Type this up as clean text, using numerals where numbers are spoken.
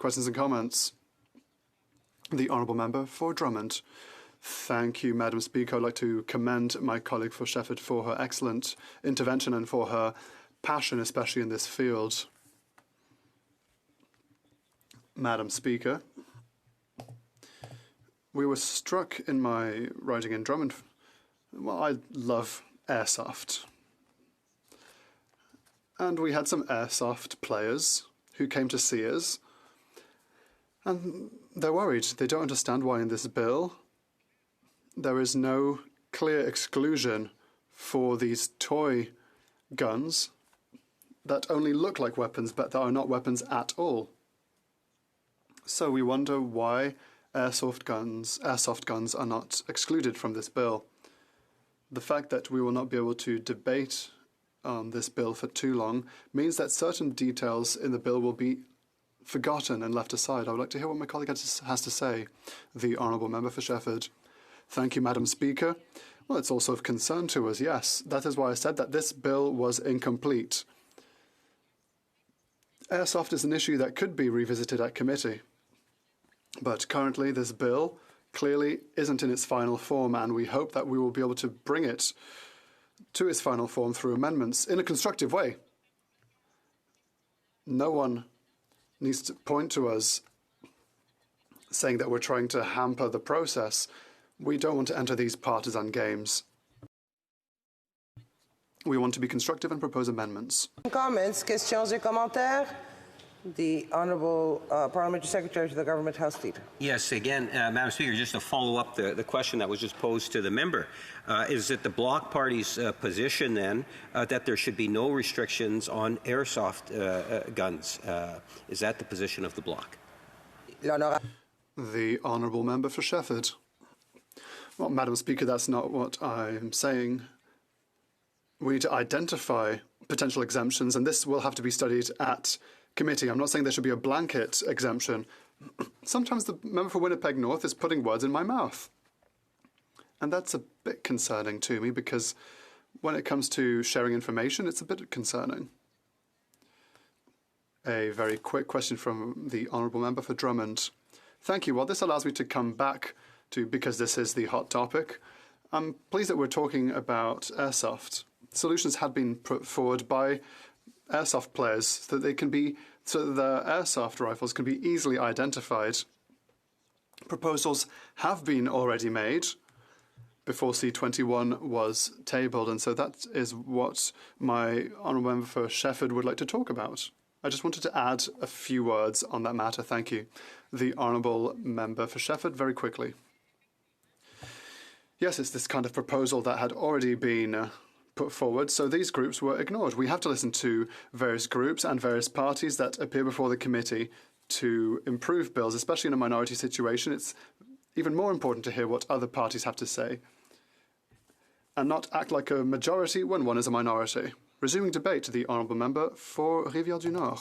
Questions and comments? The Honourable Member for Drummond. Thank you, Madam Speaker. I'd like to commend my colleague for Shefford for her excellent intervention and for her passion, especially in this field. Madam Speaker, we were struck in my riding in Drummond. Well, I love airsoft. And we had some airsoft players who came to see us. And they're worried. They don't understand why in this bill there is no clear exclusion for these toy guns that only look like weapons but that are not weapons at all. So we wonder why airsoft guns are not excluded from this bill. The fact that we will not be able to debate on this bill for too long means that certain details in the bill will be forgotten and left aside. I would like to hear what my colleague has to say. The Honourable Member for Shefford. Thank you, Madam Speaker. Well, it's also of concern to us, yes. That is why I said that this bill was incomplete. Airsoft is an issue that could be revisited at committee. But currently, this bill clearly isn't in its final form, and we hope that we will be able to bring it to its final form through amendments in a constructive way. No one needs to point to us saying that we're trying to hamper the process. We don't want to enter these partisan games. We want to be constructive and propose amendments. Comments, questions et commentaires? The Honourable Parliamentary Secretary to the Government House Leader. Yes, again, Madam Speaker, just to follow up the question that was just posed to the member, is it the Bloq Party's position then that there should be no restrictions on airsoft guns? Is that the position of the Bloq? The Honourable Member for Shefford. Well, Madam Speaker, that's not what I'm saying. We need to identify potential exemptions, and this will have to be studied at committee. I'm not saying there should be a blanket exemption. Sometimes the member for Winnipeg North is putting words in my mouth. And that's a bit concerning to me because when it comes to sharing information, it's a bit concerning. A very quick question from the Honourable Member for Drummond. Thank you. Well, this allows me to come back to, because this is the hot topic, I'm pleased that we're talking about airsoft. Solutions had been put forward by airsoft players so that the airsoft rifles can be easily identified. Proposals have been already made before C-21 was tabled, and so that is what my Honourable Member for Shefford would like to talk about. I just wanted to add a few words on that matter. Thank you. The Honourable Member for Shefford, very quickly. Yes, it's this kind of proposal that had already been put forward, so these groups were ignored. We have to listen to various groups and various parties that appear before the committee to improve bills, especially in a minority situation. It's even more important to hear what other parties have to say and not act like a majority when one is a minority. Resuming debate, the Honourable Member for Rivière-du-Nord.